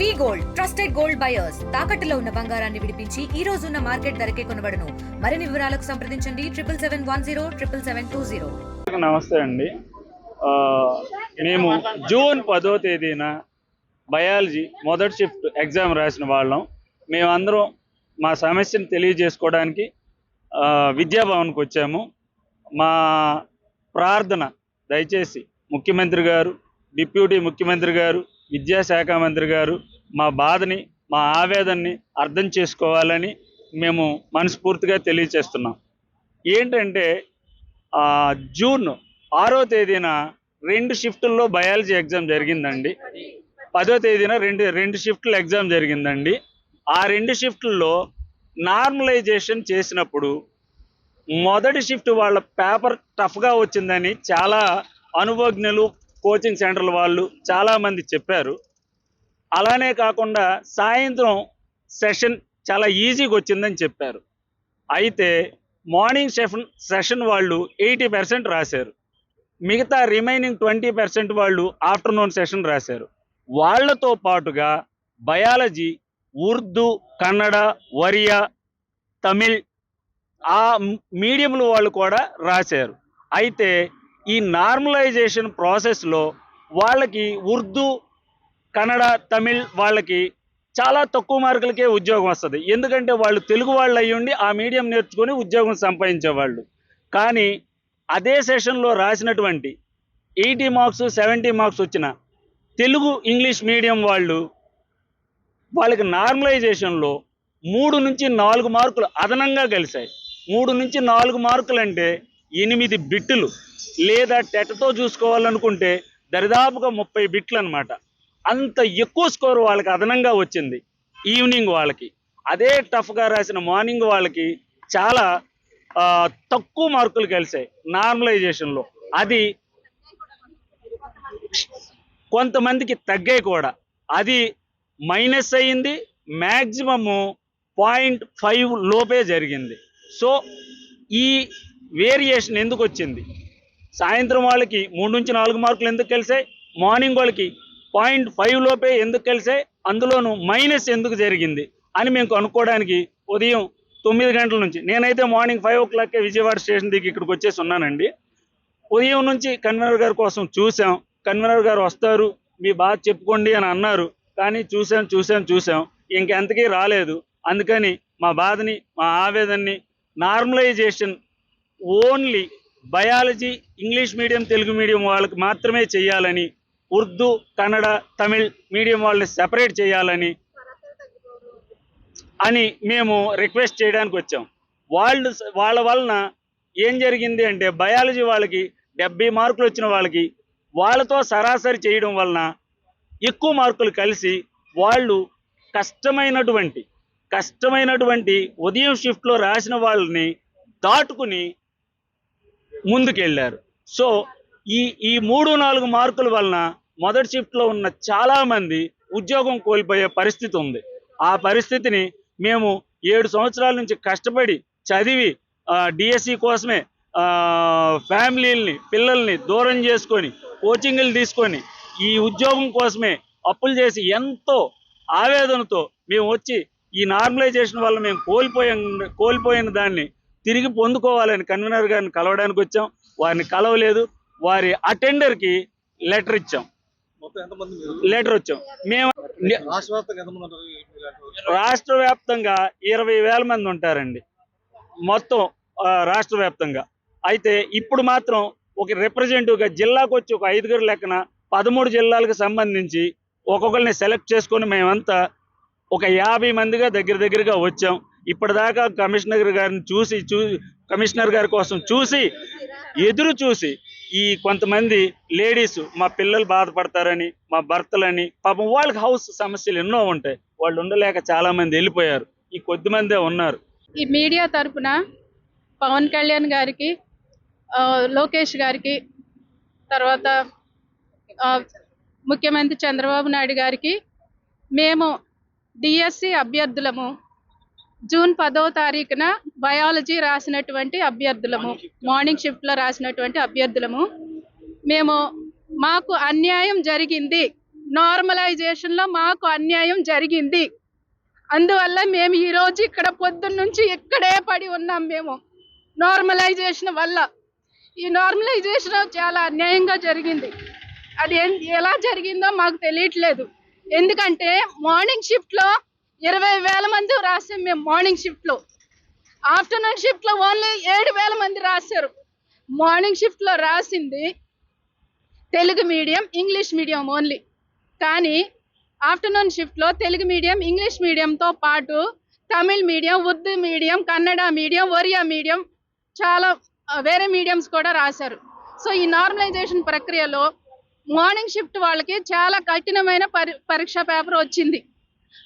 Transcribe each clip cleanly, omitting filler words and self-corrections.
వి gold trusted gold buyers తాకట్టులో ఉన్న బంగారాన్ని విడిపించి ఈ రోజు ఉన్న మార్కెట్ ధరకే కొనబడును. మరిన్ని వివరాలకు సంప్రదించండి 7710 నమస్తే అండి. మేము జూన్ 10వ తేదీన బయాలజీ మొదటి షిఫ్ట్ ఎగ్జామ్ రాసిన వాళ్ళం. మేమందరం మా సమస్యను తెలియజేసుకోవడానికి విద్యాభవన్కి వచ్చాము. మా ప్రార్థన దయచేసి ముఖ్యమంత్రి గారు, డిప్యూటీ ముఖ్యమంత్రి గారు, విద్యాశాఖ మంత్రి గారు మా బాధని, మా ఆవేదనని అర్థం చేసుకోవాలని మేము మనస్ఫూర్తిగా తెలియచేస్తున్నాం. ఏంటంటే జూన్ 6వ తేదీన 2 షిఫ్టుల్లో బయాలజీ ఎగ్జామ్ జరిగిందండి. 10వ తేదీన రెండు షిఫ్టుల ఎగ్జామ్ జరిగిందండి. ఆ 2 షిఫ్టుల్లో నార్మలైజేషన్ చేసినప్పుడు మొదటి షిఫ్ట్ వాళ్ళ పేపర్ టఫ్గా వచ్చిందని చాలా అనుభవజ్ఞులు, కోచింగ్ సెంటర్ల వాళ్ళు చాలామంది చెప్పారు. అలానే కాకుండా సాయంత్రం సెషన్ చాలా ఈజీగా వచ్చిందని చెప్పారు. అయితే మార్నింగ్ సెషన్ వాళ్ళు 80% రాశారు. మిగతా రిమైనింగ్ 20% వాళ్ళు ఆఫ్టర్నూన్ సెషన్ రాశారు. వాళ్లతో పాటుగా బయాలజీ, ఉర్దూ, కన్నడ, ఒరియా, తమిళ్ ఆ మీడియంల వాళ్ళు కూడా రాశారు. అయితే ఈ నార్మలైజేషన్ ప్రాసెస్లో వాళ్ళకి ఉర్దూ, కన్నడ, తమిళ్ వాళ్ళకి చాలా తక్కువ మార్కులకే ఉద్యోగం వస్తుంది. ఎందుకంటే వాళ్ళు తెలుగు వాళ్ళు అయ్యుండి ఆ మీడియం నేర్చుకొని ఉద్యోగం సంపాదించేవాళ్ళు. కానీ అదే సెషన్లో రాసినటువంటి 80 మార్క్స్ 70 మార్క్స్ వచ్చిన తెలుగు ఇంగ్లీష్ మీడియం వాళ్ళకి నార్మలైజేషన్లో 3 నుంచి 4 మార్కులు అదనంగా కలిశాయి. 3 నుంచి 4 మార్కులు అంటే 8 బిట్లు, లేదా టెట్తో చూసుకోవాలనుకుంటే దరిదాపుగా 30 బిట్లు అనమాట. అంత ఎక్కువ స్కోర్ వాళ్ళకి అదనంగా వచ్చింది ఈవినింగ్ వాళ్ళకి. అదే టఫ్గా రాసిన మార్నింగ్ వాళ్ళకి చాలా తక్కువ మార్కులు కలిసాయి నార్మలైజేషన్లో. అది కొంతమందికి తగ్గాయి కూడా. అది మైనస్ అయ్యింది. మ్యాక్సిమము 0.5 లోపే జరిగింది. సో ఈ వేరియేషన్ ఎందుకు వచ్చింది? సాయంత్రం వాళ్ళకి 3 నుంచి 4 మార్కులు ఎందుకు కలిసాయి? మార్నింగ్ వాళ్ళకి 0.5 లోపే ఎందుకు కలిసాయి? అందులోనూ మైనస్ ఎందుకు జరిగింది అని మేము కనుక్కోవడానికి ఉదయం 9 గంటల నుంచి, నేనైతే మార్నింగ్ 5 o'clock విజయవాడ స్టేషన్ దిగి ఇక్కడికి వచ్చేసి ఉన్నానండి. ఉదయం నుంచి కన్వీనర్ గారి కోసం చూసాం. కన్వీనర్ గారు వస్తారు, మీ బాధ చెప్పుకోండి అని అన్నారు. కానీ చూసాం ఇంకెంతకీ రాలేదు. అందుకని మా బాధని, మా ఆవేదనని normalisation only biology English medium, Telugu medium వాళ్ళకి మాత్రమే చేయాలని, ఉర్దూ, కన్నడ, తమిళ్ మీడియం వాళ్ళని సెపరేట్ చేయాలని మేము రిక్వెస్ట్ చేయడానికి వచ్చాం. వాళ్ళ వలన ఏం జరిగింది అంటే, బయాలజీ వాళ్ళకి 70 మార్కులు వచ్చిన వాళ్ళకి వాళ్ళతో సరాసరి చేయడం వలన ఎక్కువ మార్కులు కలిసి వాళ్ళు కష్టమైనటువంటి ఉదయం షిఫ్ట్లో రాసిన వాళ్ళని దాటుకుని ముందుకెళ్ళారు. సో ఈ 3-4 మార్కుల వలన మొదటి షిఫ్ట్లో ఉన్న చాలామంది ఉద్యోగం కోల్పోయే పరిస్థితి ఉంది. ఆ పరిస్థితిని మేము 7 సంవత్సరాల నుంచి కష్టపడి చదివి డిఎస్సి కోసమే ఫ్యామిలీల్ని, పిల్లల్ని దూరం చేసుకొని కోచింగ్లు తీసుకొని ఈ ఉద్యోగం కోసమే అప్పులు చేసి ఎంతో ఆవేదనతో మేము వచ్చి ఈ నార్మలైజేషన్ వల్ల మేము కోల్పోయిన దాన్ని తిరిగి పొందుకోవాలని కన్వీనర్ గారిని కలవడానికి వచ్చాం. వారిని కలవలేదు. వారి అటెండర్కి లెటర్ ఇచ్చాం. మేము రాష్ట్ర వ్యాప్తంగా 20,000 మంది ఉంటారండి మొత్తం రాష్ట్ర వ్యాప్తంగా. అయితే ఇప్పుడు మాత్రం ఒక రిప్రజెంటేటివ్గా జిల్లాకు వచ్చి ఒక 5 లెక్కన 13 జిల్లాలకు సంబంధించి ఒక్కొక్కరిని సెలెక్ట్ చేసుకొని మేమంతా ఒక 50 మందిగా దగ్గరగా వచ్చాం. ఇప్పటిదాకా కమిషనర్ గారి కోసం ఎదురు చూసి ఈ కొంతమంది లేడీస్, మా పిల్లలు బాధపడతారని, మా భర్తలని, పాపం వాళ్ళకి హౌస్ సమస్యలు ఎన్నో ఉంటాయి, వాళ్ళు ఉండలేక చాలామంది వెళ్ళిపోయారు. ఈ కొద్దిమందే ఉన్నారు. ఈ మీడియా తరపున పవన్ కళ్యాణ్ గారికి, లోకేష్ గారికి, తర్వాత ముఖ్యమంత్రి చంద్రబాబు నాయుడు గారికి మేము డిఎస్సి అభ్యర్థులము, జూన్ 10వ తారీఖున బయాలజీ రాసినటువంటి అభ్యర్థులము, మార్నింగ్ షిఫ్ట్లో రాసినటువంటి అభ్యర్థులము. మాకు అన్యాయం జరిగింది, నార్మలైజేషన్లో మాకు అన్యాయం జరిగింది. అందువల్ల మేము ఈరోజు ఇక్కడ పొద్దున్న నుంచి ఇక్కడే పడి ఉన్నాం. మేము నార్మలైజేషన్ వల్ల, ఈ నార్మలైజేషన్ చాలా అన్యాయంగా జరిగింది. అది ఎలా జరిగిందో మాకు తెలియట్లేదు. ఎందుకంటే మార్నింగ్ షిఫ్ట్లో 20,000 మంది రాసాం మేము. మార్నింగ్ షిఫ్ట్లో, ఆఫ్టర్నూన్ షిఫ్ట్లో ఓన్లీ 7,000 మంది రాశారు. మార్నింగ్ షిఫ్ట్లో రాసింది Telugu medium, English medium only. కానీ ఆఫ్టర్నూన్ షిఫ్ట్లో తెలుగు మీడియం, ఇంగ్లీష్ మీడియంతో పాటు Tamil medium, Urdu medium, Kannada medium, Oriya medium, చాలా వేరే మీడియంస్ కూడా రాశారు. సో ఈ నార్మలైజేషన్ ప్రక్రియలో మార్నింగ్ షిఫ్ట్ వాళ్ళకి చాలా కఠినమైన పరీక్ష పేపర్ వచ్చింది.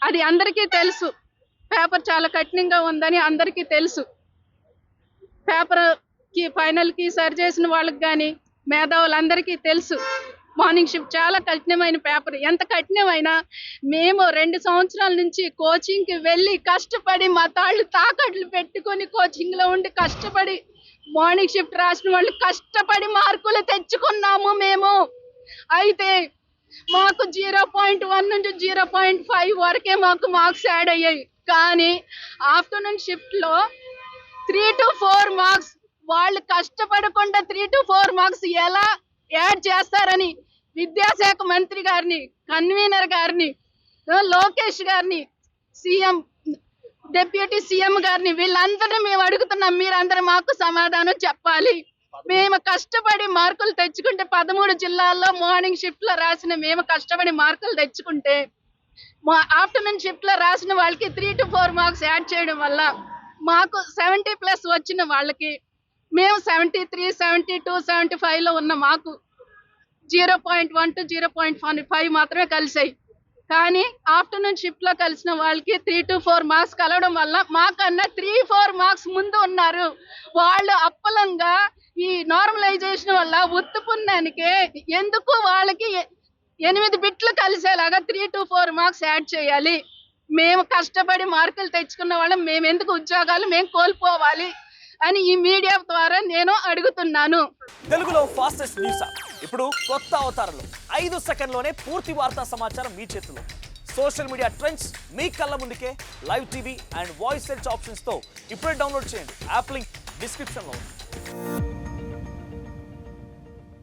అది అందరికీ తెలుసు. పేపర్ చాలా కఠినంగా ఉందని అందరికీ తెలుసు. పేపర్కి ఫైనల్కి సరి చేసిన వాళ్ళకి కానీ మేధావులందరికీ తెలుసు. మార్నింగ్ షిఫ్ట్ చాలా కఠినమైన పేపర్. ఎంత కఠినమైనా మేము 2 సంవత్సరాల నుంచి కోచింగ్కి వెళ్ళి కష్టపడి మా తాళ్ళు తాకట్లు పెట్టుకొని కోచింగ్లో ఉండి కష్టపడి మార్నింగ్ షిఫ్ట్ రాసిన వాళ్ళు కష్టపడి మార్కులు తెచ్చుకున్నాము మేము. అయితే మాకు 0.1 నుంచి 0.5 వరకే మాకు మార్క్స్ యాడ్ అయ్యాయి. కానీ ఆఫ్టర్నూన్ షిఫ్ట్లో 3 to 4 మార్క్స్ వాళ్ళు కష్టపడకుండా 3 to 4 మార్క్స్ ఎలా యాడ్ చేస్తారని విద్యాశాఖ మంత్రి గారిని, కన్వీనర్ గారిని, లోకేష్ గారిని, సీఎం, డిప్యూటీ సీఎం గారిని, వీళ్ళందరినీ మేము అడుగుతున్నాం. మీరందరూ మాకు సమాధానం చెప్పాలి. మేము కష్టపడి మార్కులు తెచ్చుకుంటే 13 జిల్లాల్లో మార్నింగ్ షిఫ్ట్లో రాసిన మేము కష్టపడి మార్కులు తెచ్చుకుంటే మా ఆఫ్టర్నూన్ షిఫ్ట్లో రాసిన వాళ్ళకి 3 to 4 మార్క్స్ యాడ్ చేయడం వల్ల మాకు 70+ వచ్చిన వాళ్ళకి మేము 73, 72, 75లో ఉన్న మాకు 0.1 to 0.5 మాత్రమే కలిసాయి. కానీ ఆఫ్టర్నూన్ షిఫ్ట్లో కలిసిన వాళ్ళకి 3 to 4 మార్క్స్ కలవడం వల్ల మాకన్నా 3-4 మార్క్స్ ముందు ఉన్నారు. వాళ్ళు అప్పలంగా ఈ నార్మలైజేషన్ వల్ల ఉత్తుపుణ్యానికే ఎందుకు వాళ్ళకి 8 బిట్లు కలిసేలాగా 3 to 4 మార్క్స్ యాడ్ చేయాలి? మేము కష్టపడి మార్కులు తెచ్చుకున్న వాళ్ళం మేము ఎందుకు ఉద్యోగాలు మేము కోల్పోవాలి అని ఈ మీడియా ద్వారా నేను అడుగుతున్నాను. తెలుగులో ఫాస్టెస్ట్ న్యూస్ యాప్ ఇప్పుడు కొత్త అవతారంలో 5 సెకండ్లోనే పూర్తి వార్తా సమాచారం మీ చేతిలో. సోషల్ మీడియా ట్రెండ్స్ మీ కళ్ళ ముందుకే live TV and voice search ఆప్షన్స్తో ఇప్పుడే డౌన్లోడ్ చేయండి. యాప్ లింక్ డిస్క్రిప్షన్లో ఉంది.